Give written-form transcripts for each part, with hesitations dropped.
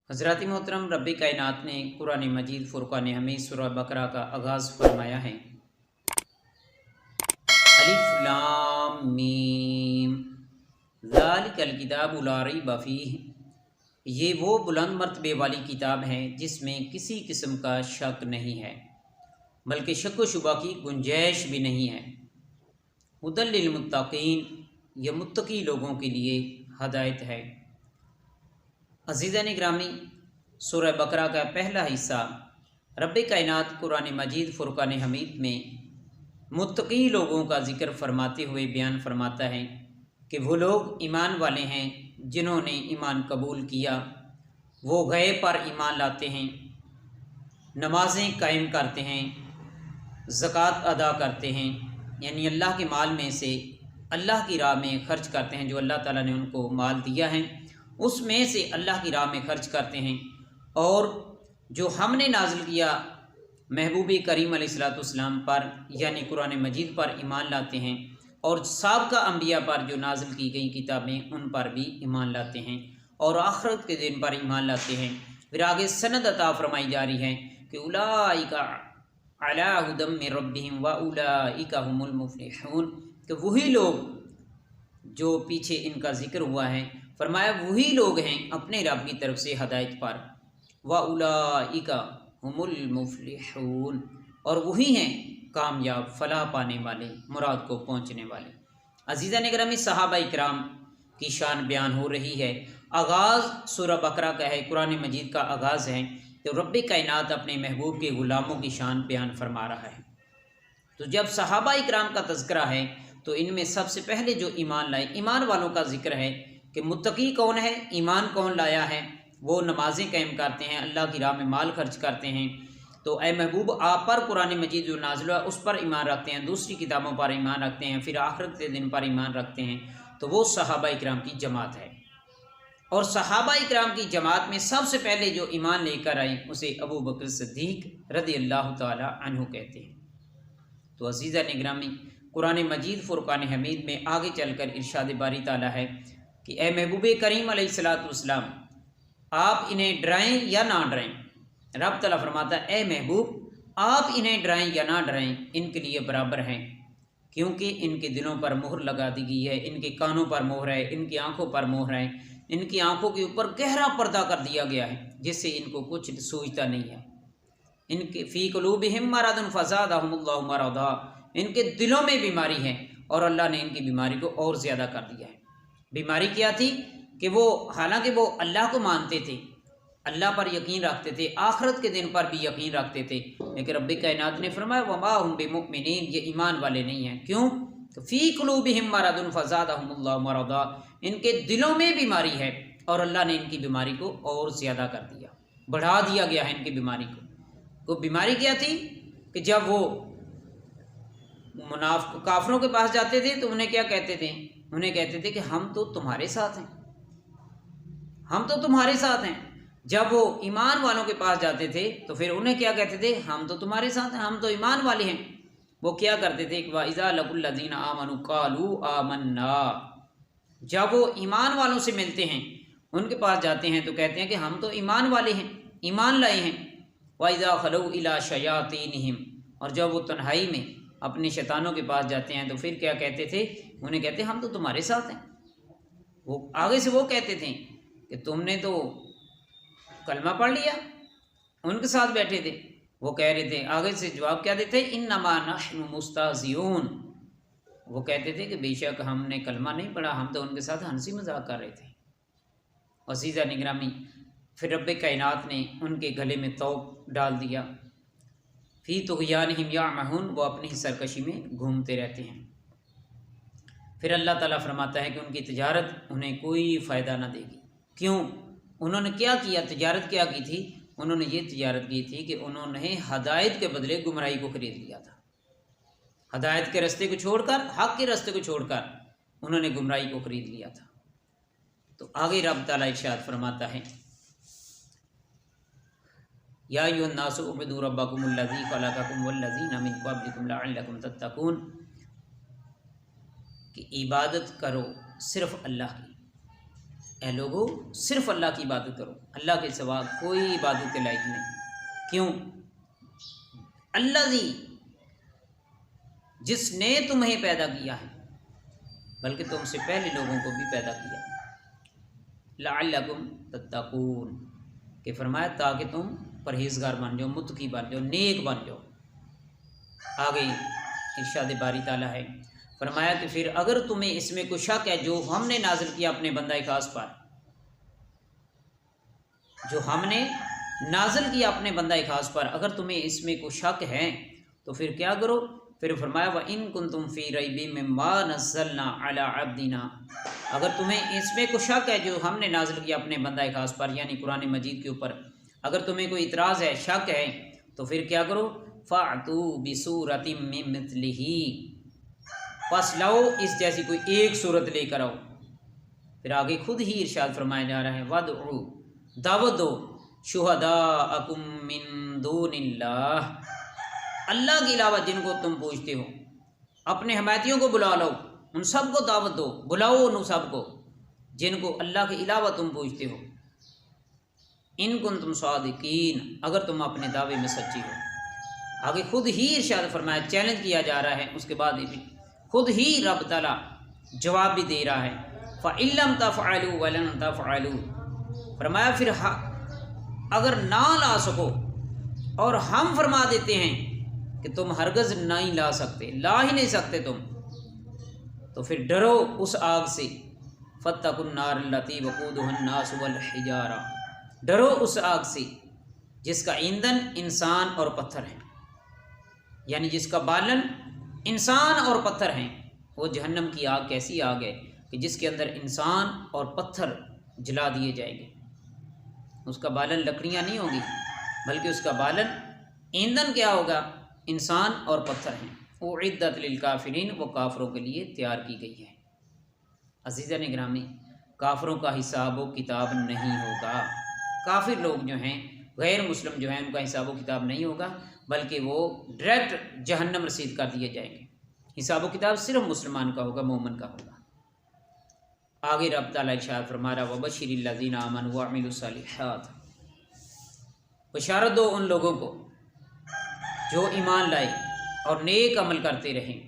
حضرات محترم، رب کائنات نے قرآن مجید فرقان حمید سورہ بقرہ کا آغاز فرمایا ہے۔ الف لام میم ذالک الکتاب لا ریب فیہ، یہ وہ بلند مرتبے والی کتاب ہے جس میں کسی قسم کا شک نہیں ہے، بلکہ شک و شبہ کی گنجائش بھی نہیں ہے۔ ھدی للمتقین، یہ متقی لوگوں کے لیے ہدایت ہے۔ عزیزان گرامی، سورہ بقرہ کا پہلا حصہ رب کائنات قرآن مجید فرقان حمید میں متقی لوگوں کا ذکر فرماتے ہوئے بیان فرماتا ہے کہ وہ لوگ ایمان والے ہیں جنہوں نے ایمان قبول کیا، وہ غیب پر ایمان لاتے ہیں، نمازیں قائم کرتے ہیں، زکوٰۃ ادا کرتے ہیں، یعنی اللہ کے مال میں سے اللہ کی راہ میں خرچ کرتے ہیں۔ جو اللہ تعالیٰ نے ان کو مال دیا ہے اس میں سے اللہ کی راہ میں خرچ کرتے ہیں، اور جو ہم نے نازل کیا محبوب کریم علیہ السلام پر یعنی قرآن مجید پر ایمان لاتے ہیں، اور سابقہ انبیاء پر جو نازل کی گئی کتابیں ان پر بھی ایمان لاتے ہیں، اور آخرت کے دن پر ایمان لاتے ہیں۔ پھر آگے سند عطا فرمائی جا رہی ہے کہ اولئک علی ھدی من ربہم واولئک ھم المفلحون، کہ وہی لوگ جو پیچھے ان کا ذکر ہوا ہے، فرمایا وہی لوگ ہیں اپنے رب کی طرف سے ہدایت پر، وَأُولَٰئِكَ هُمُ الْمُفْلِحُونَ، اور وہی ہیں کامیاب فلاح پانے والے، مراد کو پہنچنے والے۔ عزیزان گرامی، صحابہ اکرام کی شان بیان ہو رہی ہے۔ آغاز سورہ بقرہ کا ہے، قرآن مجید کا آغاز ہے، تو رب کائنات اپنے محبوب کے غلاموں کی شان بیان فرما رہا ہے۔ تو جب صحابہ اکرام کا تذکرہ ہے تو ان میں سب سے پہلے جو ایمان لائے، ایمان والوں کا ذکر ہے کہ متقی کون ہے، ایمان کون لایا ہے، وہ نمازیں قائم کرتے ہیں، اللہ کی راہ میں مال خرچ کرتے ہیں۔ تو اے محبوب، آپ پر قرآن مجید جو نازل ہوا اس پر ایمان رکھتے ہیں، دوسری کتابوں پر ایمان رکھتے ہیں، پھر آخرت کے دن پر ایمان رکھتے ہیں، تو وہ صحابہ اکرام کی جماعت ہے۔ اور صحابہ اکرام کی جماعت میں سب سے پہلے جو ایمان لے کر آئے اسے ابو بکر صدیق رضی اللہ تعالی عنہ کہتے ہیں۔ تو عزیزان گرامی، قرآن مجید فرقان حمید میں آگے چل کر ارشاد باری تعالیٰ ہے کہ اے محبوب کریم علیہ السلام، آپ انہیں ڈرائیں یا نہ ڈرائیں۔ رب تعالیٰ فرماتا ہے اے محبوب، آپ انہیں ڈرائیں یا نہ ڈرائیں، ان کے لیے برابر ہیں، کیونکہ ان کے دلوں پر مہر لگا دی گئی ہے، ان کے کانوں پر مہر ہے، ان کی آنکھوں پر مہر ہے، ان کی آنکھوں کے اوپر گہرا پردہ کر دیا گیا ہے جس سے ان کو کچھ سوچتا نہیں ہے۔ ان کے فی قلوبہم مرض فزادہم اللہ مرضا، ان کے دلوں میں بیماری ہے اور اللہ نے ان کی بیماری کو اور زیادہ کر دیا ہے۔ بیماری کیا تھی کہ وہ حالانکہ وہ اللہ کو مانتے تھے، اللہ پر یقین رکھتے تھے، آخرت کے دن پر بھی یقین رکھتے تھے، لیکن رب کائنات نے فرمایا وما ہم بمؤمنین، یہ ایمان والے نہیں ہیں۔ کیوں؟ فی قلوبہم مرض فزادہم اللہ مرضا، ان کے دلوں میں بیماری ہے اور اللہ نے ان کی بیماری کو اور زیادہ کر دیا، بڑھا دیا گیا ہے ان کی بیماری کو۔ وہ بیماری کیا تھی کہ جب وہ کافروں کے پاس جاتے تھے تو انہیں کیا کہتے تھے؟ انہیں کہتے تھے کہ ہم تو تمہارے ساتھ ہیں، ہم تو تمہارے ساتھ ہیں۔ جب وہ ایمان والوں کے پاس جاتے تھے تو پھر انہیں کیا کہتے تھے؟ ہم تو تمہارے ساتھ ہیں، ہم تو ایمان والے ہیں۔ وہ کیا کرتے تھے کہ وَإِذَا لَقُوا الَّذِينَ آمَنُوا قَالُوا آمَنَّا، جب وہ ایمان والوں سے ملتے ہیں، ان کے پاس جاتے ہیں تو کہتے ہیں کہ ہم تو ایمان والے ہیں، ایمان لائے ہیں۔ وَإِذَا خَلَوْا إِلَىٰ شَيَاطِينِهِمْ، اور جب وہ تنہائی میں اپنے شیطانوں کے پاس جاتے ہیں تو پھر کیا کہتے تھے؟ انہیں کہتے ہیں ہم تو تمہارے ساتھ ہیں۔ وہ آگے سے وہ کہتے تھے کہ تم نے تو کلمہ پڑھ لیا، ان کے ساتھ بیٹھے تھے۔ وہ کہہ رہے تھے، آگے سے جواب کیا دیتے؟ انما نحن مستہزئون، وہ کہتے تھے کہ بے شک ہم نے کلمہ نہیں پڑھا، ہم تو ان کے ساتھ ہنسی مذاق کر رہے تھے۔ عزیزان گرامی، پھر رب کائنات نے ان کے گلے میں طوق ڈال دیا، فی طغیانہم یعمہون، وہ اپنی سرکشی میں گھومتے رہتے ہیں۔ پھر اللہ تعالیٰ فرماتا ہے کہ ان کی تجارت انہیں کوئی فائدہ نہ دے گی۔ کیوں؟ انہوں نے کیا کیا؟ تجارت کیا کی تھی؟ انہوں نے یہ تجارت کی تھی کہ انہوں نے ہدایت کے بدلے گمراہی کو خرید لیا تھا۔ ہدایت کے راستے کو چھوڑ کر، حق کے راستے کو چھوڑ کر انہوں نے گمراہی کو خرید لیا تھا۔ تو آگے رب تعالیٰ ارشاد فرماتا ہے یا ایھا الناس اعبدوا ربکم الذی خلقکم والذین من قبلکم لعلکم تتقون، کہ عبادت کرو صرف اللہ کی، اے لوگو صرف اللہ کی عبادت کرو، اللہ کے سوا کوئی عبادت کے لائق نہیں۔ کیوں؟ الذی، جس نے تمہیں پیدا کیا ہے، بلکہ تم سے پہلے لوگوں کو بھی پیدا کیا، لعلکم تتقون، کہ فرمایا تاکہ تم پرہیزگار بن جاؤ، متقی بن جاؤ، نیک بن جاؤ۔ آگے ارشاد باری تعالیٰ ہے، فرمایا کہ پھر اگر تمہیں اس میں کوئی شک ہے جو ہم نے نازل کیا اپنے بندہ خاص پر، جو ہم نے نازل کیا اپنے بندہ خاص پر، اگر تمہیں اس میں کوئی شک ہے تو پھر کیا کرو؟ پھر فرمایا وَإِن كُنتُمْ فِي رَيْبٍ مِّمَّا نَزَّلْنَا عَلَىٰ عَبْدِنَا، اگر تمہیں اس میں کوئی شک ہے جو ہم نے نازل کیا اپنے بندہ خاص پر یعنی قرآن مجید کے اوپر، اگر تمہیں کوئی اعتراض ہے، شک ہے، تو پھر کیا کرو؟ فَأْتُوا بِسُورَةٍ مِّن مِّثْلِهِ، پس لاؤ اس جیسی کوئی ایک صورت لے کر آؤ۔ پھر آگے خود ہی ارشاد فرمایا جا رہا ہے وَادْعُوا، دعوت دو، شہداءکم من دون اللہ، اللہ کے علاوہ جن کو تم پوچھتے ہو، اپنے حمایتیوں کو بلا لو، ان سب کو دعوت دو، بلاؤ ان سب کو جن کو اللہ کے علاوہ تم پوچھتے ہو، ان کنتم صادقین، اگر تم اپنے دعوے میں سچی ہو۔ آگے خود ہی ارشاد فرمایا، چیلنج کیا جا رہا ہے، اس کے بعد خود ہی رب تعالیٰ جواب بھی دے رہا ہے، فَإِن لَّمْ تَفْعَلُوا وَلَن تَفْعَلُوا، فرمایا پھر اگر نہ لا سکو، اور ہم فرما دیتے ہیں کہ تم ہرگز نہیں لا سکتے، لا ہی نہیں سکتے تم، تو پھر ڈرو اس آگ سے، فَاتَّقُوا النَّارَ الَّتِي وَقُودُهَا النَّاسُ وَالْحِجَارَةُ، ڈرو اس آگ سے جس کا ایندھن انسان اور پتھر ہے، یعنی جس کا بالن انسان اور پتھر ہیں۔ وہ جہنم کی آگ کیسی آگ ہے کہ جس کے اندر انسان اور پتھر جلا دیے جائیں گے، اس کا بالن لکڑیاں نہیں ہوگی بلکہ اس کا بالن ایندھن کیا ہوگا؟ انسان اور پتھر ہیں۔ اعدت للکافرین، وہ کافروں کے لیے تیار کی گئی ہے۔ عزیزان گرامی، کافروں کا حساب و کتاب نہیں ہوگا، کافر لوگ جو ہیں، غیر مسلم جو ہیں، ان کا حساب و کتاب نہیں ہوگا، بلکہ وہ ڈائریکٹ جہنم رسید کر دیے جائیں گے۔ حساب و کتاب صرف مسلمان کا ہوگا، مومن کا ہوگا۔ آگے رب تعالیٰ ارشاد فرما رہا وَبَشِّرِ الَّذِينَ آمَنُوا وَعَمِلُوا الصَّالِحَاتِ، بشارت دو ان لوگوں کو جو ایمان لائے اور نیک عمل کرتے رہیں،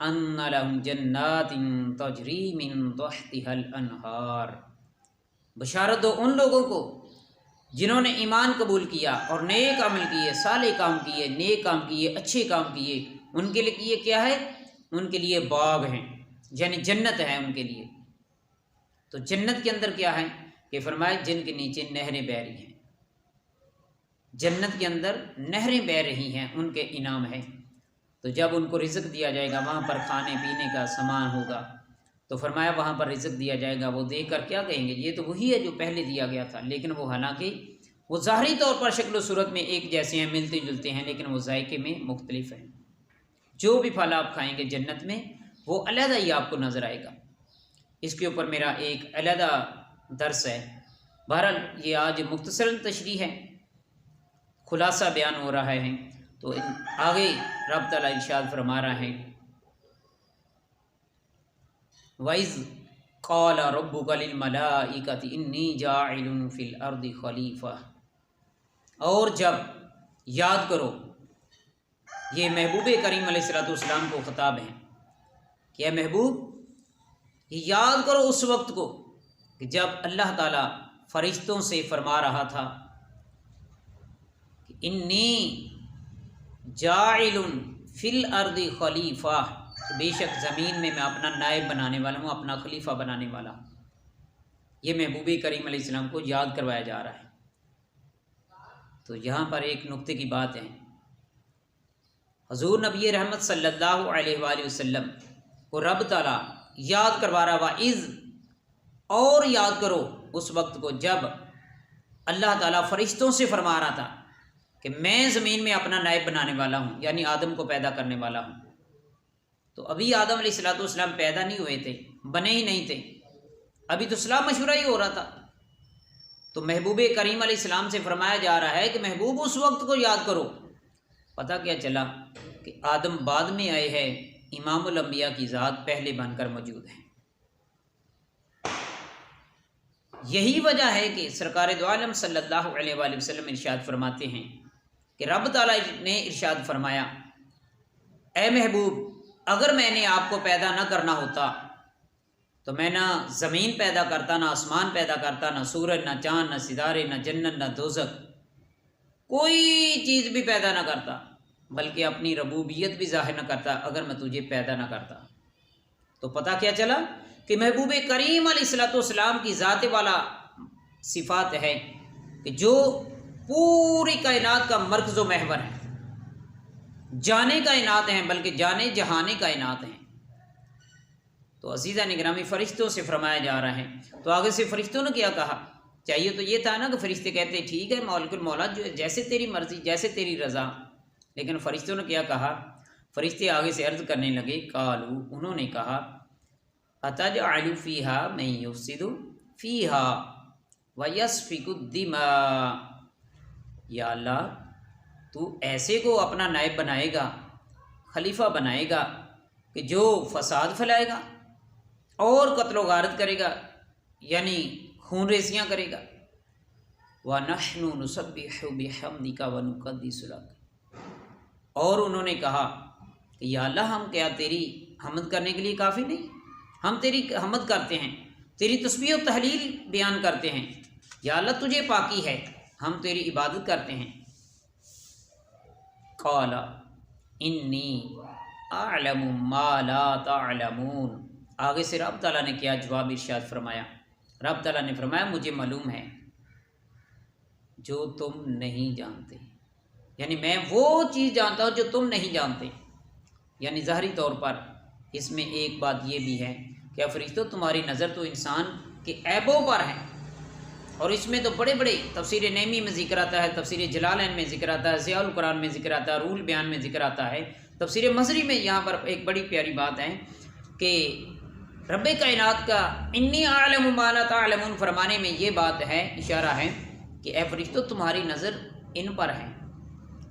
أَنَّ لَهُمْ جَنَّاتٍ تَجْرِي مِن تَحْتِهَا الْأَنْهَارُ، بشارت دو ان لوگوں کو جنہوں نے ایمان قبول کیا اور نیک عمل کیے، صالح کام کیے، نیک کام کیے، اچھے کام کیے، ان کے لیے کیا ہے؟ ان کے لیے باغ ہیں، یعنی جنت ہے ان کے لیے۔ تو جنت کے اندر کیا ہے کہ فرمایا جن کے نیچے نہریں بہہ رہی ہیں، جنت کے اندر نہریں بہہ رہی ہیں، ان کے انعام ہے۔ تو جب ان کو رزق دیا جائے گا، وہاں پر کھانے پینے کا سامان ہوگا، تو فرمایا وہاں پر رزق دیا جائے گا، وہ دیکھ کر کیا کہیں گے؟ یہ تو وہی ہے جو پہلے دیا گیا تھا، لیکن وہ حالانکہ وہ ظاہری طور پر شکل و صورت میں ایک جیسے ہیں، ملتے جلتے ہیں، لیکن وہ ذائقے میں مختلف ہیں۔ جو بھی پھل آپ کھائیں گے جنت میں، وہ علیحدہ ہی آپ کو نظر آئے گا۔ اس کے اوپر میرا ایک علیحدہ درس ہے، بہرحال یہ آج مختصر تشریح ہے، خلاصہ بیان ہو رہا ہے۔ تو آگے رب تعالیٰ ارشاد فرما رہا ہے وَإِذْ قَالَ رَبُّكَ لِلْمَلَائِكَةِ إِنِّي جَاعِلٌ فِي الْأَرْضِ خَلِيفَةً، اور جب یاد کرو، یہ محبوب کریم علیہ الصلوۃ والسلام کو خطاب ہے کہ اے محبوب یاد کرو اس وقت کو کہ جب اللہ تعالیٰ فرشتوں سے فرما رہا تھا کہ انی جاعل فی الارض خلیفہ، بے شک زمین میں اپنا نائب بنانے والا ہوں، اپنا خلیفہ بنانے والا ہوں۔ یہ محبوب کریم علیہ السلام کو یاد کروایا جا رہا ہے۔ تو یہاں پر ایک نقطے کی بات ہے، حضور نبی رحمت صلی اللہ علیہ وآلہ وسلم کو رب تعالیٰ یاد کروا رہا ہوا، اذ، اور یاد کرو اس وقت کو جب اللہ تعالیٰ فرشتوں سے فرما رہا تھا کہ میں زمین میں اپنا نائب بنانے والا ہوں، یعنی آدم کو پیدا کرنے والا ہوں۔ تو ابھی آدم علیہ الصلوۃ والسلام پیدا نہیں ہوئے تھے، بنے ہی نہیں تھے، ابھی تو صلاح مشورہ ہی ہو رہا تھا۔ تو محبوب کریم علیہ السلام سے فرمایا جا رہا ہے کہ محبوب اس وقت کو یاد کرو۔ پتہ کیا چلا کہ آدم بعد میں آئے ہیں، امام الانبیاء کی ذات پہلے بن کر موجود ہے۔ یہی وجہ ہے کہ سرکار دو عالم صلی اللہ علیہ وآلہ وسلم ارشاد فرماتے ہیں کہ رب تعالیٰ نے ارشاد فرمایا، اے محبوب، اگر میں نے آپ کو پیدا نہ کرنا ہوتا تو میں نہ زمین پیدا کرتا، نہ آسمان پیدا کرتا، نہ سورج، نہ چاند، نہ ستارے، نہ جنت، نہ دوزخ، کوئی چیز بھی پیدا نہ کرتا، بلکہ اپنی ربوبیت بھی ظاہر نہ کرتا اگر میں تجھے پیدا نہ کرتا۔ تو پتہ کیا چلا کہ محبوب کریم علیہ الصلوۃ والسلام کی ذات والا صفات ہے کہ جو پوری کائنات کا مرکز و محور ہے، جانے کائنات ہیں بلکہ جانے جہانے کائنات ہیں۔ تو عزیزہ نگرامی، فرشتوں سے فرمایا جا رہا ہے، تو آگے سے فرشتوں نے کیا کہا؟ چاہیے تو یہ تھا نا کہ فرشتے کہتے ٹھیک ہے مالک المولا، جو جیسے تیری مرضی، جیسے تیری رضا، لیکن فرشتوں نے کیا کہا؟ فرشتے آگے سے عرض کرنے لگے، قالو، انہوں نے کہا، اتجعل فیہا من یفسد فیہا ویسفک الدماء، یا اللہ تو ایسے کو اپنا نائب بنائے گا، خلیفہ بنائے گا کہ جو فساد پھیلائے گا اور قتل و غارت کرے گا، یعنی خون ریزیاں کرے گا۔ وَنَحْنُ نُسَبِّحُ بِحَمْدِكَ وَنُقَدِّسُ لَكَ، اور انہوں نے کہا کہ یا اللہ ہم کیا تیری حمد کرنے کے لیے کافی نہیں؟ ہم تیری حمد کرتے ہیں، تیری تسبیح و تحلیل بیان کرتے ہیں، یا اللہ تجھے پاکی ہے، ہم تیری عبادت کرتے ہیں۔ قال انی اعلم ما لا تعلمون، آگے سے رب تعالیٰ نے کیا جواب ارشاد فرمایا؟ رب تعالیٰ نے فرمایا مجھے معلوم ہے جو تم نہیں جانتے، یعنی میں وہ چیز جانتا ہوں جو تم نہیں جانتے۔ یعنی ظاہری طور پر اس میں ایک بات یہ بھی ہے کہ فرشتوں تمہاری نظر تو انسان کے عیبوں پر ہے، اور اس میں تو بڑے بڑے تفسیر نعیمی میں ذکر آتا ہے، تفسیر جلالین میں ذکر آتا ہے، ضیاء القرآن میں ذکر آتا ہے، روح البیان میں ذکر آتا ہے، تفسیر مصری میں یہاں پر ایک بڑی پیاری بات ہے کہ رب کائنات کا انی اعلم ما لا تعلمون فرمانے میں یہ بات ہے، اشارہ ہے کہ اے فرشتوں تمہاری نظر ان پر ہے،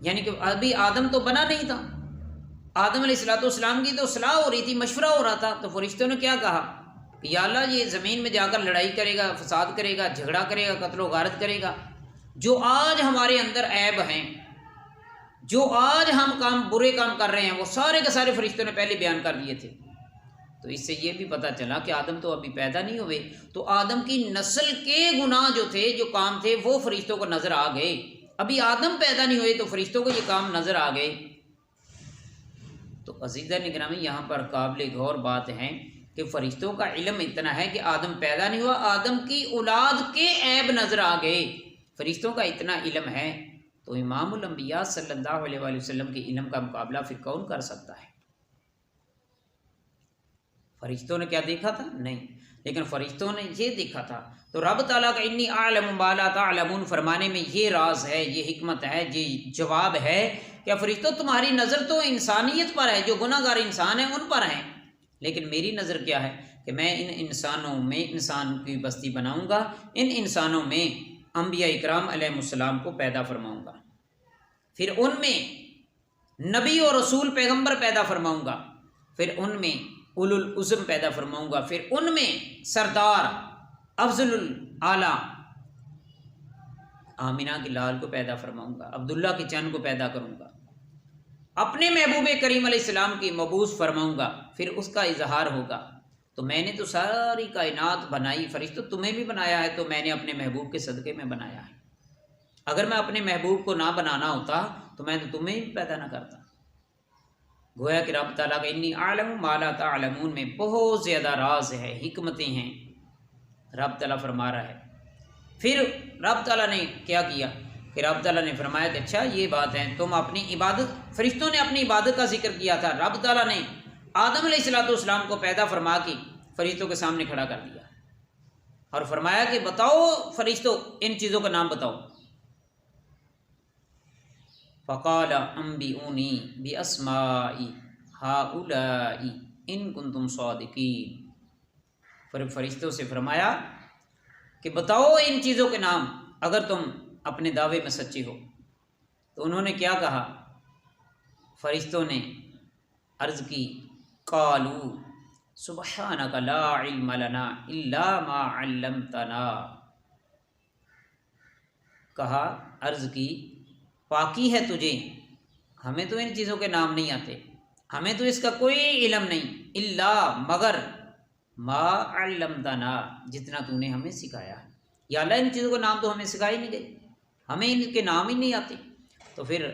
یعنی کہ ابھی آدم تو بنا نہیں تھا، آدم علیہ السلام کی تو صلاح ہو رہی تھی، مشورہ ہو رہا تھا، تو فرشتوں نے کیا کہا کہ یا اللہ یہ زمین میں جا کر لڑائی کرے گا، فساد کرے گا، جھگڑا کرے گا، قتل و غارت کرے گا، جو آج ہمارے اندر عیب ہیں، جو آج ہم برے کام کر رہے ہیں، وہ سارے کے سارے فرشتوں نے پہلے بیان کر دیے تھے۔ تو اس سے یہ بھی پتہ چلا کہ آدم تو ابھی پیدا نہیں ہوئے، تو آدم کی نسل کے گناہ جو تھے، جو کام تھے، وہ فرشتوں کو نظر آ گئے۔ ابھی آدم پیدا نہیں ہوئے تو فرشتوں کو یہ کام نظر آ گئے۔ تو عزیزہ نگرامی، یہاں پر قابل غور بات ہے کہ فرشتوں کا علم اتنا ہے کہ آدم پیدا نہیں ہوا، آدم کی اولاد کے عیب نظر آ گئے، فرشتوں کا اتنا علم ہے، تو امام الانبیاء صلی اللہ علیہ وآلہ وسلم کے علم کا مقابلہ پھر کون کر سکتا ہے؟ فرشتوں نے کیا دیکھا تھا؟ نہیں، لیکن فرشتوں نے یہ دیکھا تھا۔ تو رب تعالیٰ کا انی اعلم ما لا تعلمون فرمانے میں یہ راز ہے، یہ حکمت ہے، یہ جواب ہے کہ فرشتوں تمہاری نظر تو انسانیت پر ہے، جو گناہ گار انسان ہیں ان پر ہیں، لیکن میری نظر کیا ہے کہ میں ان انسانوں میں انسان کی بستی بناؤں گا، ان انسانوں میں انبیاء اکرام علیہ السلام کو پیدا فرماؤں گا، پھر ان میں نبی اور رسول پیغمبر پیدا فرماؤں گا، پھر ان میں اولو العزم پیدا فرماؤں گا، پھر ان میں سردار افضل الاعلیٰ آمینہ کے لال کو پیدا فرماؤں گا، عبداللہ کے چند کو پیدا کروں گا، اپنے محبوب کریم علیہ السلام کی مبعوث فرماؤں گا، پھر اس کا اظہار ہوگا۔ تو میں نے تو ساری کائنات بنائی، فرشتوں تمہیں بھی بنایا ہے، تو میں نے اپنے محبوب کے صدقے میں بنایا ہے، اگر میں اپنے محبوب کو نہ بنانا ہوتا تو میں تو تمہیں بھی پیدا نہ کرتا۔ گویا کہ رب تعالیٰ کا انی اعلم ما لا تعلمون میں بہت زیادہ راز ہے، حکمتیں ہیں، رب تعالیٰ فرما رہا ہے۔ پھر رب تعالیٰ نے کیا کیا کہ رب تعالیٰ نے فرمایا کہ اچھا یہ بات ہے، تم اپنی عبادت، فرشتوں نے اپنی عبادت کا ذکر کیا تھا، رب تعالیٰ نے آدم علیہ السلام کو پیدا فرما کے فرشتوں کے سامنے کھڑا کر دیا اور فرمایا کہ بتاؤ فرشتوں ان چیزوں کا نام بتاؤ۔ فقال انبئونی باسماء ہؤلاء ان کنتم صادقین، پھر فرشتوں سے فرمایا کہ بتاؤ ان چیزوں کے نام اگر تم اپنے دعوے میں سچے ہو۔ تو انہوں نے کیا کہا؟ فرشتوں نے عرض کی قالو سبحانک لا علم لنا الا ما علمتنا، کہا عرض کی پاکی ہے تجھے، ہمیں تو ان چیزوں کے نام نہیں آتے، ہمیں تو اس کا کوئی علم نہیں، الا مگر ما علمتنا جتنا تو نے ہمیں سکھایا ہے، یا اللہ ان چیزوں کے نام تو ہمیں سکھائی نہیں گئی، ہمیں ان کے نام ہی نہیں آتے۔ تو پھر